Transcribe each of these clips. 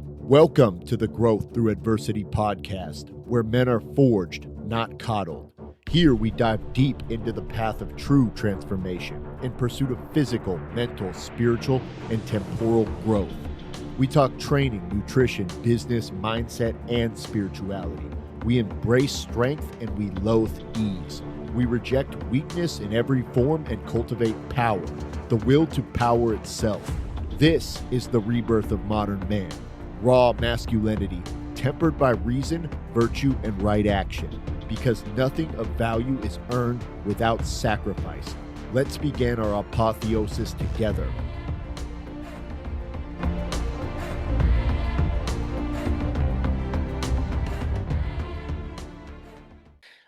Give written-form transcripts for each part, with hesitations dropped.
Welcome to the Growth Through Adversity podcast, where men are forged, not coddled. Here we dive deep into the path of true transformation in pursuit of physical, mental, spiritual, and temporal growth. We talk training, nutrition, business, mindset, and spirituality. We embrace strength and we loathe ease. We reject weakness in every form and cultivate power, the will to power itself. This is the rebirth of modern man. Raw masculinity, tempered by reason, virtue, and right action, because nothing of value is earned without sacrifice. Let's begin our apotheosis together.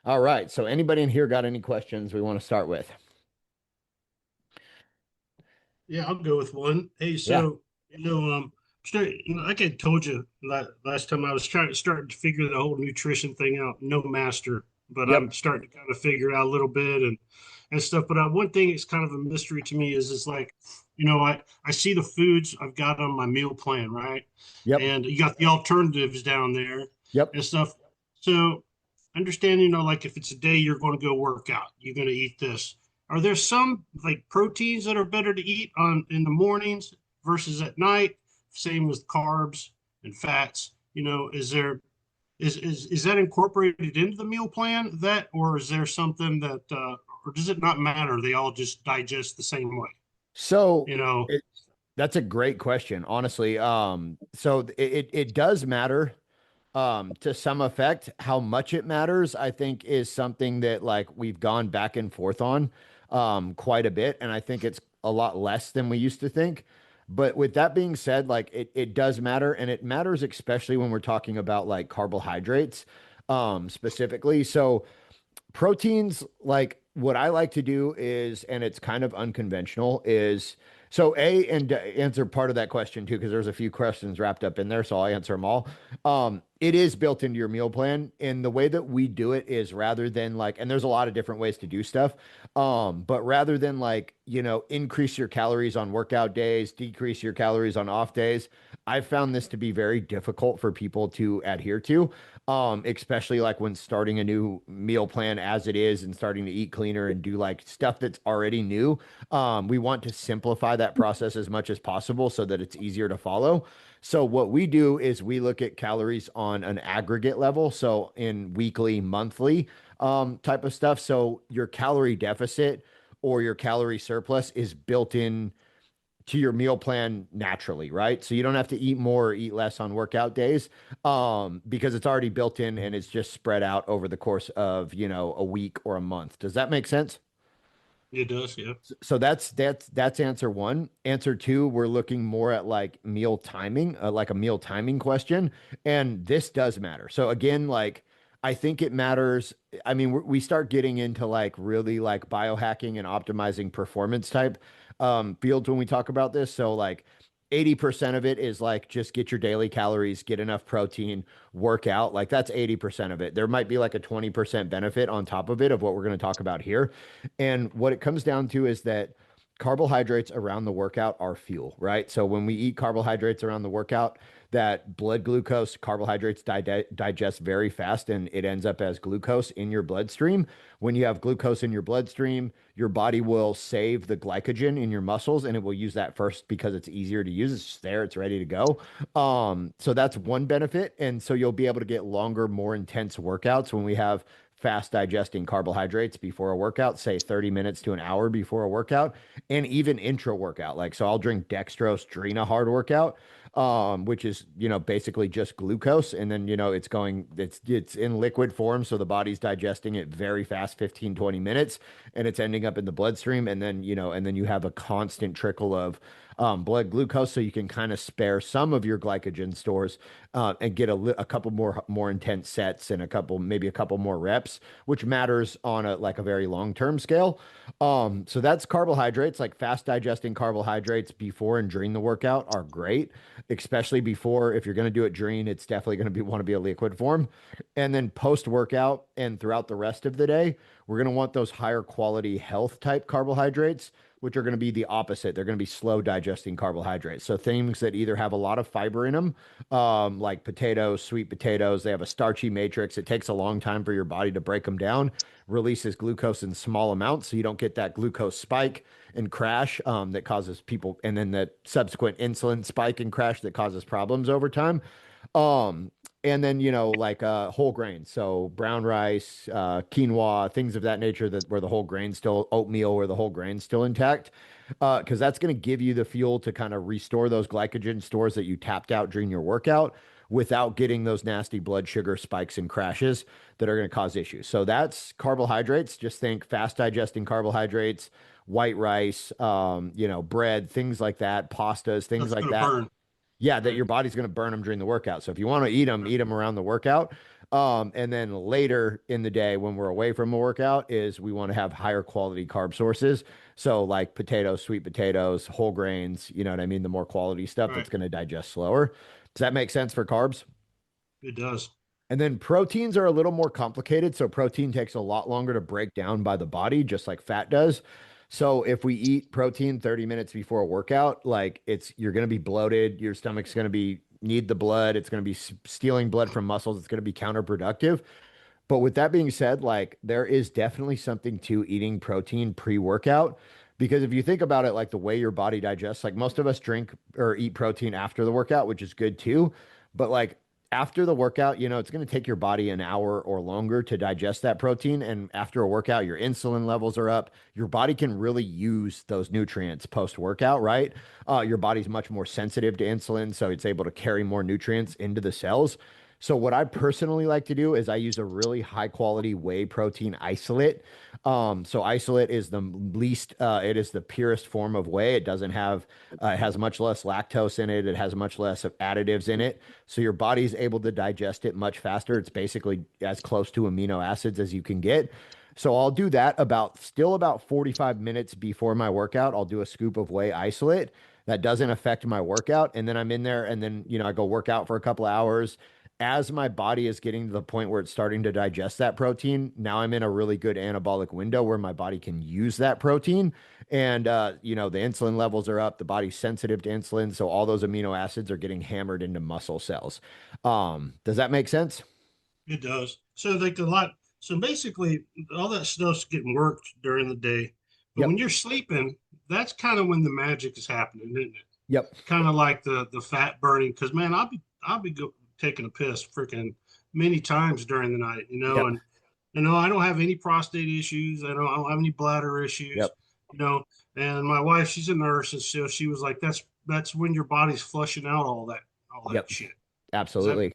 All right, so anybody in here got any questions we want to start with? Yeah, I'll go with one. Hey, so like I told you last time, I was starting to figure the whole nutrition thing out. No master, but Yep. I'm starting to kind of figure it out a little bit and stuff. But one thing that's kind of a mystery to me is like, I see the foods I've got on my meal plan, right? Yep. And you got the alternatives down there Yep. and stuff. So understand, like if it's a day you're going to go work out, you're going to eat this. Are there some like proteins that are better to eat on in the mornings versus at night? Same with carbs and fats. Is that incorporated into the meal plan, that, or is there something that or does it not matter? They all just digest the same way, So you know? that's a great question, honestly. So it does matter to some effect. How much it matters, I think, is something that like we've gone back and forth on quite a bit, and I think it's a lot less than we used to think. But with that being said, like it does matter, and it matters especially when we're talking about like carbohydrates specifically. So proteins, like what I like to do is, and it's kind of unconventional, is so and to answer part of that question too, because there's a few questions wrapped up in there, so I'll answer them all. It is built into your meal plan, and the way that we do it is rather than like, and there's a lot of different ways to do stuff, but rather than like, increase your calories on workout days, decrease your calories on off days, I've found this to be very difficult for people to adhere to, especially like when starting a new meal plan as it is and starting to eat cleaner and do like stuff that's already new. We want to simplify that process as much as possible so that it's easier to follow. So what we do is we look at calories on an aggregate level, so in weekly, monthly type of stuff. So your calorie deficit or your calorie surplus is built in to your meal plan naturally, right? So you don't have to eat more or eat less on workout days, because it's already built in and it's just spread out over the course of, a week or a month. Does that make sense? It does, yeah. So that's answer one. Answer two, we're looking more at like meal timing, like a meal timing question, and this does matter. So again, like I think it matters. I mean, we start getting into like really like biohacking and optimizing performance type fields when we talk about this. So like 80% of it is like just get your daily calories, get enough protein, work out. Like that's 80% of it. There might be like a 20% benefit on top of it of what we're going to talk about here. And what it comes down to is that carbohydrates around the workout are fuel, right? So when we eat carbohydrates around the workout, that blood glucose, carbohydrates digest very fast and it ends up as glucose in your bloodstream. When you have glucose in your bloodstream, your body will save the glycogen in your muscles and it will use that first because it's easier to use. It's just there, it's ready to go. So that's one benefit. And so you'll be able to get longer, more intense workouts when we have fast digesting carbohydrates before a workout, say 30 minutes to an hour before a workout, and even intra workout. Like, so I'll drink dextrose during a hard workout, which is, basically just glucose. And then, it's in liquid form. So the body's digesting it very fast, 15, 20 minutes, and it's ending up in the bloodstream. And then, you have a constant trickle of blood glucose, so you can kind of spare some of your glycogen stores and get a couple more intense sets and maybe a couple more reps, which matters on a very long-term scale. So that's carbohydrates. Like fast digesting carbohydrates before and during the workout are great, especially before. If you're going to do it during, it's definitely going to want to be a liquid form. And then post workout and throughout the rest of the day, we're going to want those higher quality health type carbohydrates which are going to be the opposite. They're going to be slow digesting carbohydrates. So things that either have a lot of fiber in them, like potatoes, sweet potatoes, they have a starchy matrix. It takes a long time for your body to break them down, releases glucose in small amounts, so you don't get that glucose spike and crash that causes people, and then the subsequent insulin spike and crash that causes problems over time. Um, and then, like whole grains, so brown rice, quinoa, things of that nature, that where the whole grain still, oatmeal where the whole grain's still intact, because that's going to give you the fuel to kind of restore those glycogen stores that you tapped out during your workout without getting those nasty blood sugar spikes and crashes that are going to cause issues. So that's carbohydrates. Just think fast digesting carbohydrates, white rice, bread, things like that, pastas, things That's like going to that. burn. Yeah, that Right. your body's going to burn them during the workout. So if you want to eat them around the workout. And then later in the day when we're away from a workout is we want to have higher quality carb sources. So like potatoes, sweet potatoes, whole grains, you know what I mean? The more quality stuff that's Right. going to digest slower. Does that make sense for carbs? It does. And then proteins are a little more complicated. So protein takes a lot longer to break down by the body, just like fat does. So if we eat protein 30 minutes before a workout, like you're going to be bloated. Your stomach's going to be need the blood. It's going to be stealing blood from muscles. It's going to be counterproductive. But with that being said, like there is definitely something to eating protein pre-workout because if you think about it, like the way your body digests, like most of us drink or eat protein after the workout, which is good too. But like after the workout, it's going to take your body an hour or longer to digest that protein. And after a workout, your insulin levels are up. Your body can really use those nutrients post-workout, right? Your body's much more sensitive to insulin, so it's able to carry more nutrients into the cells. So what I personally like to do is I use a really high quality whey protein isolate. So isolate is the least, it is the purest form of whey. It doesn't have, it has much less lactose in it. It has much less of additives in it. So your body's able to digest it much faster. It's basically as close to amino acids as you can get. So I'll do that about 45 minutes before my workout. I'll do a scoop of whey isolate. That doesn't affect my workout. And then I'm in there and then, I go work out for a couple of hours as my body is getting to the point where it's starting to digest that protein, now I'm in a really good anabolic window where my body can use that protein. And, the insulin levels are up, the body's sensitive to insulin. So all those amino acids are getting hammered into muscle cells. Does that make sense? It does. So like a lot. So basically, all that stuff's getting worked during the day, but Yep. when you're sleeping, that's kind of when the magic is happening, isn't it? Yep. Kind of like the fat burning. Because man, taking a piss freaking many times during the night, Yep. and I don't have any prostate issues. I don't have any bladder issues, Yep. you know. And my wife, she's a nurse, and so she was like, "That's when your body's flushing out all that Yep. shit." Is that Absolutely.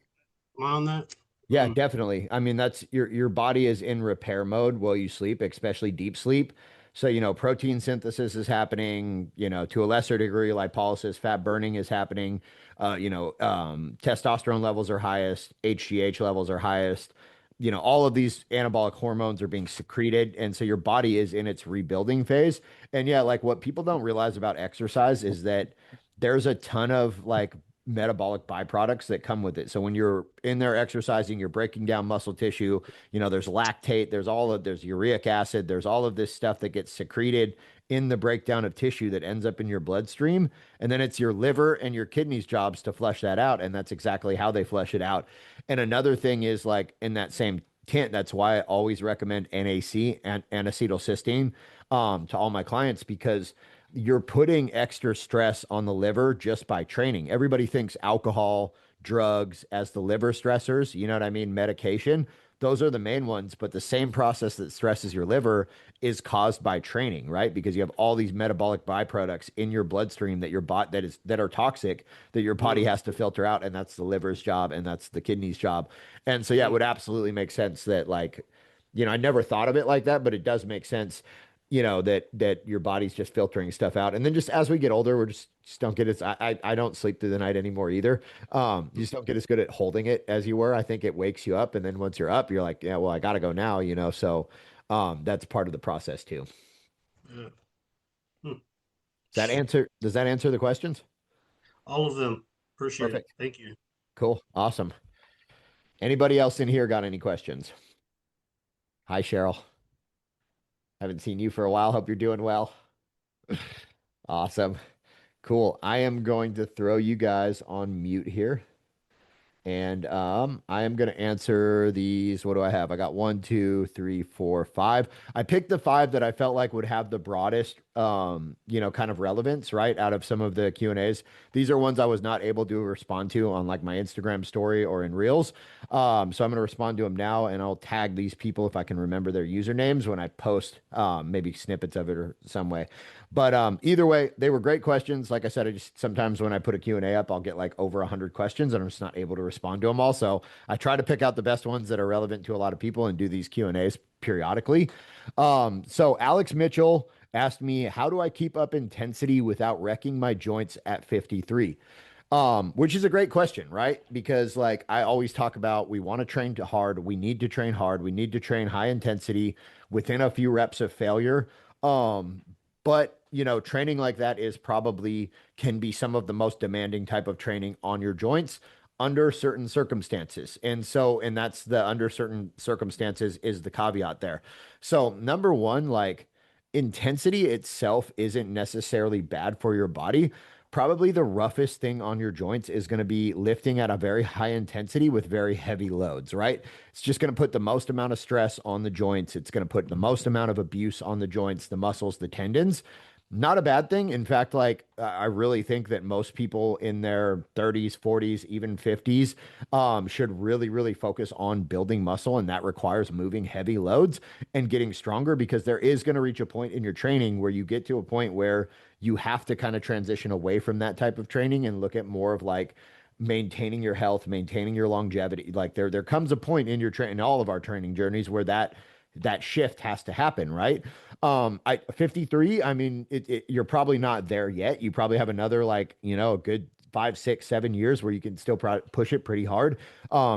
am I on that? Yeah, Hmm. definitely. I mean, that's your body is in repair mode while you sleep, especially deep sleep. So, protein synthesis is happening, to a lesser degree, lipolysis, fat burning is happening. Testosterone levels are highest, HGH levels are highest. All of these anabolic hormones are being secreted, and so your body is in its rebuilding phase. And yeah, like what people don't realize about exercise is that there's a ton of like metabolic byproducts that come with it. So when you're in there exercising, you're breaking down muscle tissue, there's lactate, there's uric acid, there's all of this stuff that gets secreted in the breakdown of tissue that ends up in your bloodstream. And then it's your liver and your kidneys' jobs to flush that out. And that's exactly how they flush it out. And another thing is like in that same tent, that's why I always recommend NAC and N-acetylcysteine to all my clients because you're putting extra stress on the liver just by training. Everybody thinks alcohol, drugs as the liver stressors, you know what I mean? Medication, those are the main ones, but the same process that stresses your liver is caused by training, right? Because you have all these metabolic byproducts in your bloodstream that your bot that are toxic that your body Hmm. has to filter out, and that's the liver's job and that's the kidney's job. And so yeah, it Hmm. would absolutely make sense that like I never thought of it like that, but it does make sense that your body's just filtering stuff out. And then just as we get older, just don't get as I don't sleep through the night anymore either. You just don't get as good at holding it as you were. I think it wakes you up, and then once you're up, you're like, yeah, well, I gotta go now. So that's part of the process too. Yeah. Hmm. Does that answer the questions? All of them. Appreciate it. Perfect. Thank you. Cool. Awesome. Anybody else in here got any questions? Hi, Cheryl. Haven't seen you for a while. Hope you're doing well. Awesome. Cool. I am going to throw you guys on mute here. And I am going to answer these. What do I have? I got one, two, three, four, five. I picked the five that I felt like would have the broadest, kind of relevance, right, out of some of the Q&As. These are ones I was not able to respond to on like my Instagram story or in Reels. So I'm going to respond to them now, and I'll tag these people if I can remember their usernames when I post maybe snippets of it or some way. But either way, they were great questions. Like I said, I just sometimes when I put a Q&A up, I'll get like over 100 questions and I'm just not able to respond to them all. So I try to pick out the best ones that are relevant to a lot of people and do these Q&As periodically. So Alex Mitchell asked me, how do I keep up intensity without wrecking my joints at 53? Which is a great question, right? Because like I always talk about, we want to train to hard, we need to train hard, we need to train high intensity within a few reps of failure. Um, but training like that is probably can be some of the most demanding type of training on your joints under certain circumstances. And that's the under certain circumstances is the caveat there. So number one, like intensity itself isn't necessarily bad for your body. Probably the roughest thing on your joints is going to be lifting at a very high intensity with very heavy loads, right? It's just going to put the most amount of stress on the joints. It's going to put the most amount of abuse on the joints, the muscles, the tendons. Not a bad thing. In fact, like I really think that most people in their 30s, 40s, even 50s should really, really focus on building muscle. And that requires moving heavy loads and getting stronger because there is going to reach a point in your training where you get to a point where you have to kind of transition away from that type of training and look at more of like maintaining your health, maintaining your longevity. Like there comes a point in your in all of our training journeys where that shift has to happen, right? I 53, I mean, you're probably not there yet. You probably have another like, a good 5, 6, 7 years where you can still push it pretty hard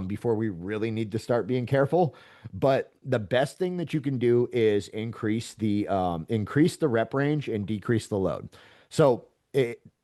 before we really need to start being careful. But the best thing that you can do is increase the rep range and decrease the load. So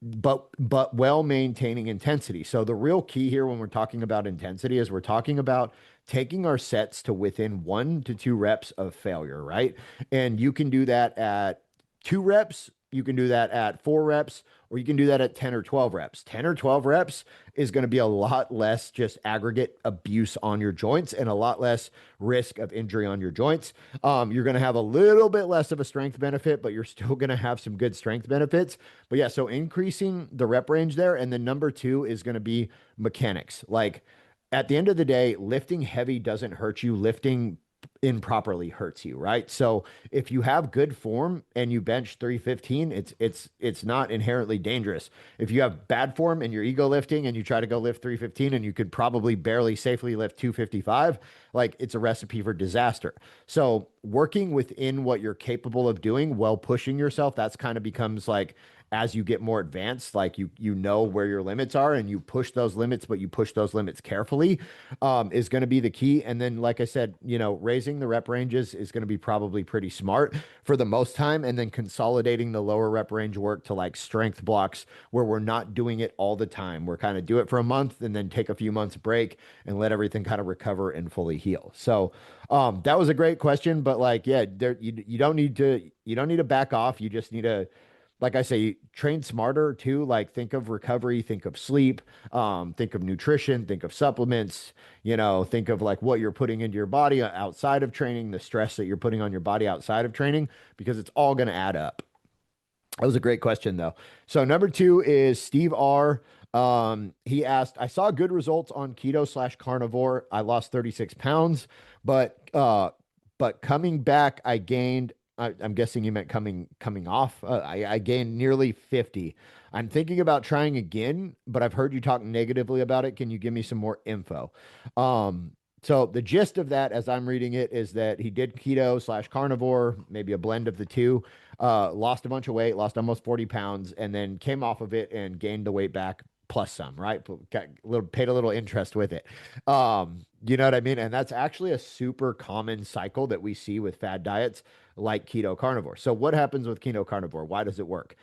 but while maintaining intensity. So the real key here when we're talking about intensity is we're talking about taking our sets to within 1 to 2 reps of failure, right? And you can do that at 2 reps, you can do that at 4 reps, or you can do that at 10 or 12 reps. 10 or 12 reps is going to be a lot less just aggregate abuse on your joints and a lot less risk of injury on your joints. You're going to have a little bit less of a strength benefit, but you're still going to have some good strength benefits. But yeah, so increasing the rep range there. And then number two is going to be mechanics. Like at the end of the day, lifting heavy doesn't hurt you. Lifting improperly hurts you, right? So if you have good form and you bench 315, it's not inherently dangerous. If you have bad form and you're ego lifting and you try to go lift 315 and you could probably barely safely lift 255, like it's a recipe for disaster. So working within what you're capable of doing while pushing yourself, that's kind of becomes like as you get more advanced, like you know where your limits are and you push those limits, but you push those limits carefully, is going to be the key. And then, like I said, raising the rep ranges is going to be probably pretty smart for the most time. And then consolidating the lower rep range work to like strength blocks where we're not doing it all the time. We're kind of do it for a month and then take a few months break and let everything kind of recover and fully heal. So that was a great question, but like, yeah, you don't need to back off. You just need to, like I say, train smarter too. Like think of recovery, think of sleep, think of nutrition, think of supplements, think of like what you're putting into your body outside of training, the stress that you're putting on your body outside of training, because it's all going to add up. That was a great question though. So number two is Steve R. He asked, I saw good results on keto/carnivore. I lost 36 pounds, but coming back, I gained I'm guessing you meant coming off. I gained nearly 50. I'm thinking about trying again, but I've heard you talk negatively about it. Can you give me some more info? So the gist of that, as I'm reading it, is that he did keto/carnivore, maybe a blend of the two, lost a bunch of weight, lost almost 40 pounds, and then came off of it and gained the weight back plus some, right? Paid a little interest with it. You know what I mean? And that's actually a super common cycle that we see with fad diets like keto carnivore. So what happens with keto carnivore? Why does it work?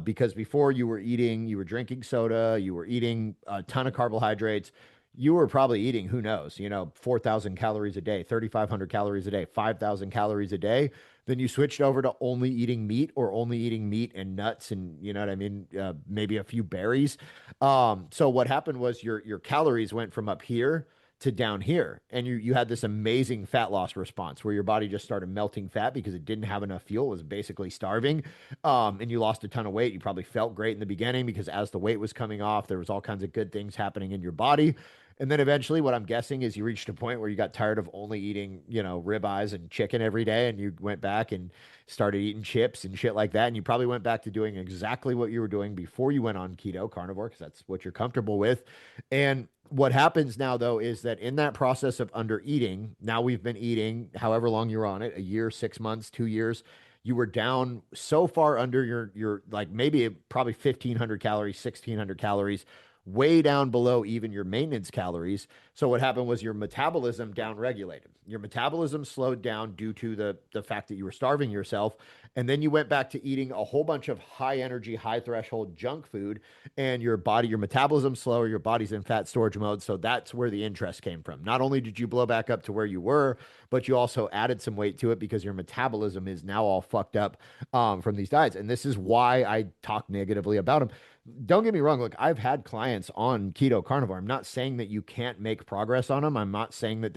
Because before you were drinking soda, you were eating a ton of carbohydrates. you were probably eating, who knows, 4,000 calories a day, 3,500 calories a day, 5,000 calories a day. Then you switched over to only eating meat or only eating meat and nuts and you know what I mean, maybe a few berries. So what happened was your calories went from up here to down here, and you had this amazing fat loss response where your body just started melting fat because it didn't have enough fuel, it was basically starving. And you lost a ton of weight. You probably felt great in the beginning because as the weight was coming off, there was all kinds of good things happening in your body. And then eventually, what I'm guessing is you reached a point where you got tired of only eating, ribeyes and chicken every day, and you went back and started eating chips and shit like that. And you probably went back to doing exactly what you were doing before you went on keto carnivore, because that's what you're comfortable with. And what happens now, though, is that in that process of under eating, now we've been eating however long you're on it, a year, 6 months, 2 years. You were down so far under your like maybe probably 1,500 calories, 1,600 calories, way down below even your maintenance calories. So what happened was your metabolism down regulated. Your metabolism slowed down due to the fact that you were starving yourself. And then you went back to eating a whole bunch of high energy, high threshold junk food, and your metabolism slower, your body's in fat storage mode. So that's where the interest came from. Not only did you blow back up to where you were, but you also added some weight to it because your metabolism is now all fucked up from these diets. And this is why I talk negatively about them. Don't get me wrong. Look, I've had clients on keto carnivore. I'm not saying that you can't make progress on them. I'm not saying that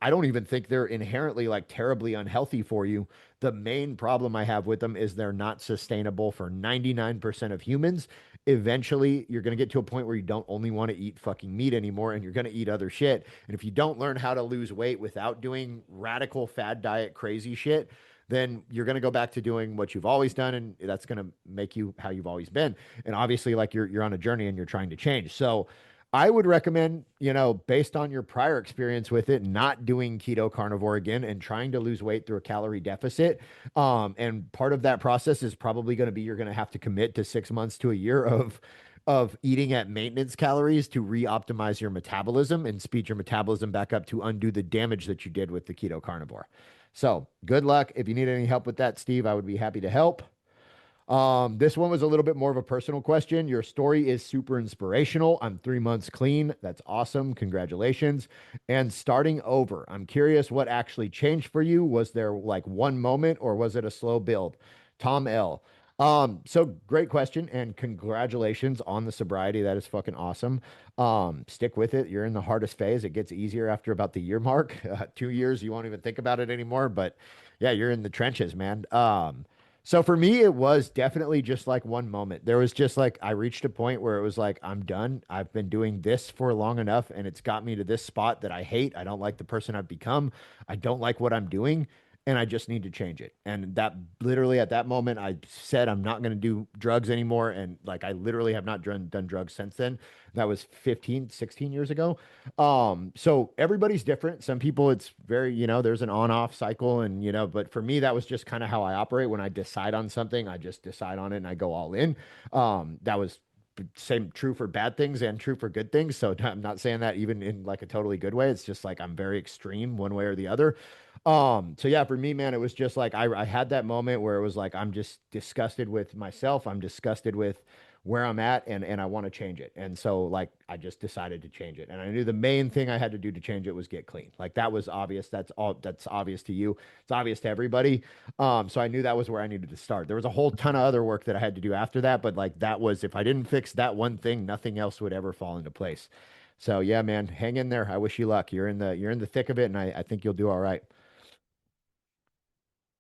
I don't even think they're inherently like terribly unhealthy for you. The main problem I have with them is they're not sustainable for 99% of humans. Eventually, you're going to get to a point where you don't only want to eat fucking meat anymore and you're going to eat other shit. And if you don't learn how to lose weight without doing radical fad diet crazy shit, then you're going to go back to doing what you've always done, and that's going to make you how you've always been. And obviously, like you're on a journey and you're trying to change. So I would recommend, based on your prior experience with it, not doing keto carnivore again and trying to lose weight through a calorie deficit. And part of that process is probably going to be you're going to have to commit to 6 months to a year of eating at maintenance calories to re-optimize your metabolism and speed your metabolism back up to undo the damage that you did with the keto carnivore. So good luck. If you need any help with that, Steve, I would be happy to help. This one was a little bit more of a personal question. Your story is super inspirational. I'm 3 months clean. That's awesome. Congratulations. And starting over, I'm curious what actually changed for you. Was there like one moment or was it a slow build? Tom L. So great question and congratulations on the sobriety. That is fucking awesome. Stick with it. You're in the hardest phase. It gets easier after about the year mark. 2 years, you won't even think about it anymore. But yeah, you're in the trenches, man. So for me, it was definitely just like one moment. There was just like, I reached a point where it was like, I'm done. I've been doing this for long enough and it's got me to this spot that I hate. I don't like the person I've become. I don't like what I'm doing and I just need to change it. And that literally at that moment, I said, I'm not going to do drugs anymore. And like, I literally have not done drugs since then. That was 15, 16 years ago. So everybody's different. Some people it's very, there's an on-off cycle and but for me that was just kind of how I operate. When I decide on something, I just decide on it and I go all in. That was same true for bad things and true for good things. So I'm not saying that even in like a totally good way. It's just like I'm very extreme one way or the other. So yeah, for me, man, it was just like I had that moment where it was like I'm just disgusted with myself. I'm disgusted with where I'm at and I want to change it. And so like I just decided to change it. And I knew the main thing I had to do to change it was get clean. Like that was obvious. That's obvious to you. It's obvious to everybody. So I knew that was where I needed to start. There was a whole ton of other work that I had to do after that, but like that was if I didn't fix that one thing, nothing else would ever fall into place. So yeah, man, hang in there. I wish you luck. You're in the thick of it, and I think you'll do all right.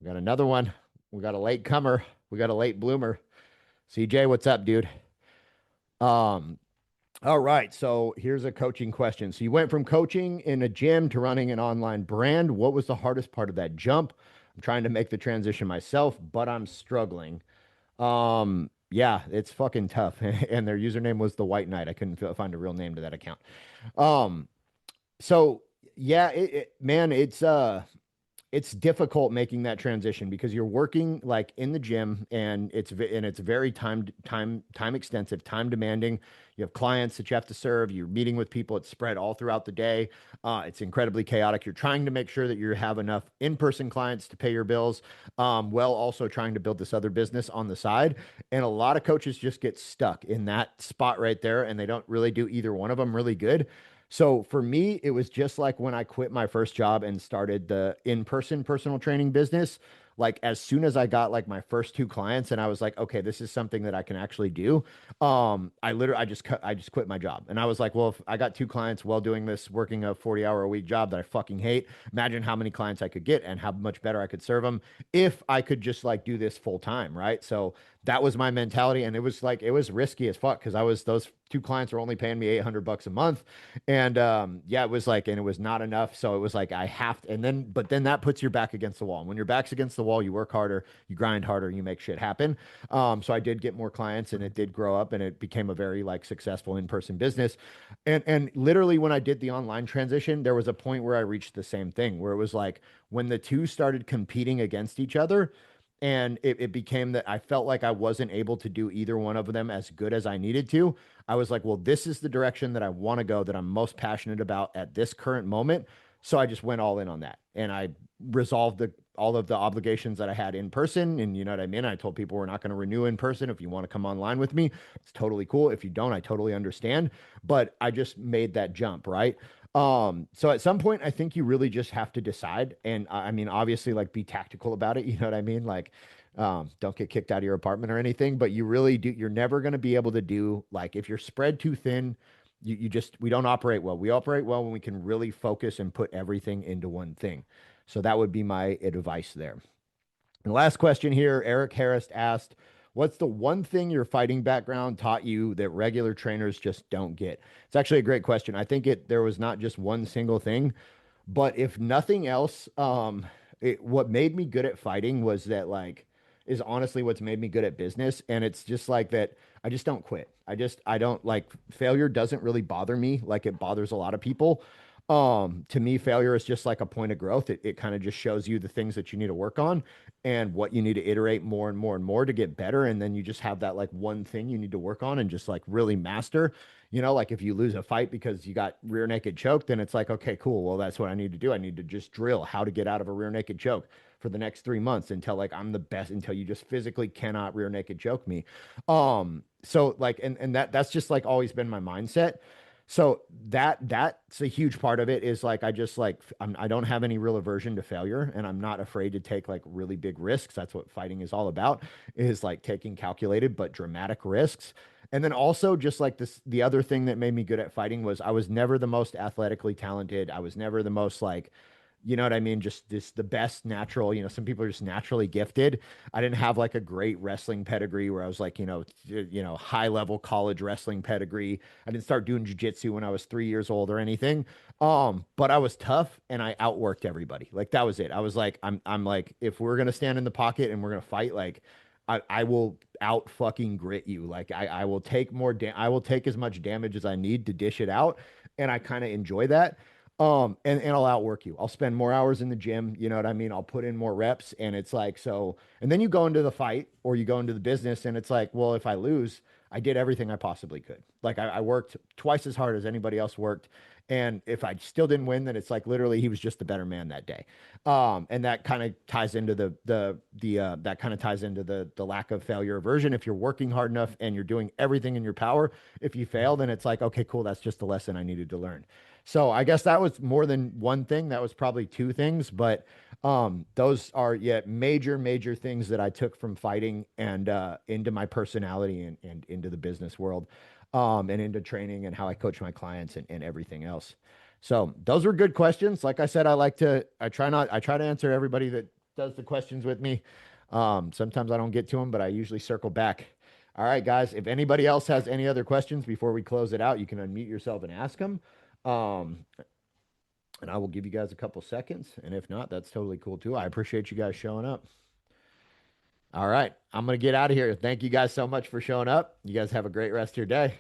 We got another one. We got a late comer. We got a late bloomer. CJ, what's up, dude? Um, all right. So here's a coaching question. So you went from coaching in a gym to running an online brand. What was the hardest part of that jump? I'm trying to make the transition myself, but I'm struggling. Yeah, it's fucking tough. And their username was the White Knight. I couldn't find a real name to that account. Um, so yeah, man, it's difficult making that transition because you're working like in the gym and it's very time extensive, time demanding. You have clients that you have to serve. You're meeting with people. It's spread all throughout the day. It's incredibly chaotic. You're trying to make sure that you have enough in-person clients to pay your bills, while also trying to build this other business on the side. And a lot of coaches just get stuck in that spot right there, and they don't really do either one of them really good. So for me, it was just like when I quit my first job and started the in-person personal training business. Like as soon as I got like my first two clients and I was like, okay, this is something that I can actually do. I just quit my job. And I was like, well, if I got two clients while doing this, working a 40-hour a week job that I fucking hate, imagine how many clients I could get and how much better I could serve them if I could just like do this full time, right? So that was my mentality. And it was like, it was risky as fuck because those two clients were only paying me $800 a month. And yeah, it was like, and it was not enough. So it was like, I have to, and then, but then that puts your back against the wall. And when your back's against the wall, you work harder, you grind harder, you make shit happen. So I did get more clients and it did grow up and it became a very like successful in-person business. And literally when I did the online transition, there was a point where I reached the same thing where it was like when the two started competing against each other, and it became that I felt like I wasn't able to do either one of them as good as I needed to. I was like, well, this is the direction that I want to go, that I'm most passionate about at this current moment. So I just went all in on that. And I resolved all of the obligations that I had in person. And you know what I mean? I told people we're not going to renew in person. If you want to come online with me, it's totally cool. If you don't, I totally understand. But I just made that jump, right? So at some point, I think you really just have to decide. And I mean, obviously, like be tactical about it. You know what I mean? Like, don't get kicked out of your apartment or anything, but you really do. You're never going to be able to do like if you're spread too thin, you just, we don't operate well. We operate well when we can really focus and put everything into one thing. So that would be my advice there. And the last question here, Eric Harris asked, what's the one thing your fighting background taught you that regular trainers just don't get? It's actually a great question. I think there was not just one single thing, but if nothing else, what made me good at fighting was that like is honestly what's made me good at business. And it's just like that I just don't quit. I don't like failure doesn't really bother me like it bothers a lot of people. To me, failure is just like a point of growth. It kind of just shows you the things that you need to work on and what you need to iterate more and more and more to get better. And then you just have that like one thing you need to work on and just like really master. You know, like if you lose a fight because you got rear naked choke, then it's like, okay, cool. Well, that's what I need to do. I need to just drill how to get out of a rear naked choke for the next 3 months until like I'm the best, until you just physically cannot rear naked choke me. So like, and that's just like always been my mindset. So that's a huge part of it is like I just like I don't have any real aversion to failure and I'm not afraid to take like really big risks. That's what fighting is all about, is like taking calculated but dramatic risks. And then also just like this, the other thing that made me good at fighting was I was never the most athletically talented. I was never the most like, you know what I mean? Just this the best natural, some people are just naturally gifted. I didn't have like a great wrestling pedigree where I was like, high level college wrestling pedigree. I didn't start doing jujitsu when I was 3 years old or anything. But I was tough and I outworked everybody. Like that was it. I was like, I'm like, if we're gonna stand in the pocket and we're gonna fight, like I will out fucking grit you. Like I will take I will take as much damage as I need to dish it out. And I kind of enjoy that. And I'll outwork you. I'll spend more hours in the gym. You know what I mean? I'll put in more reps. And it's like, so, and then you go into the fight or you go into the business and it's like, well, if I lose, I did everything I possibly could. Like I worked twice as hard as anybody else worked. And if I still didn't win, then it's like literally he was just the better man that day. And that kind of ties into that kind of ties into the lack of failure aversion. If you're working hard enough and you're doing everything in your power, if you fail, then it's like, okay, cool. That's just the lesson I needed to learn. So I guess that was more than one thing. That was probably two things, but those are yet major, major things that I took from fighting and into my personality and into the business world, and into training and how I coach my clients and everything else. So those were good questions. Like I said, I try to answer everybody that does the questions with me. Sometimes I don't get to them, but I usually circle back. All right, guys, if anybody else has any other questions before we close it out, you can unmute yourself and ask them. Um, and I will give you guys a couple seconds. And if not, that's totally cool too. I appreciate you guys showing up. All right. I'm going to get out of here. Thank you guys so much for showing up. You guys have a great rest of your day.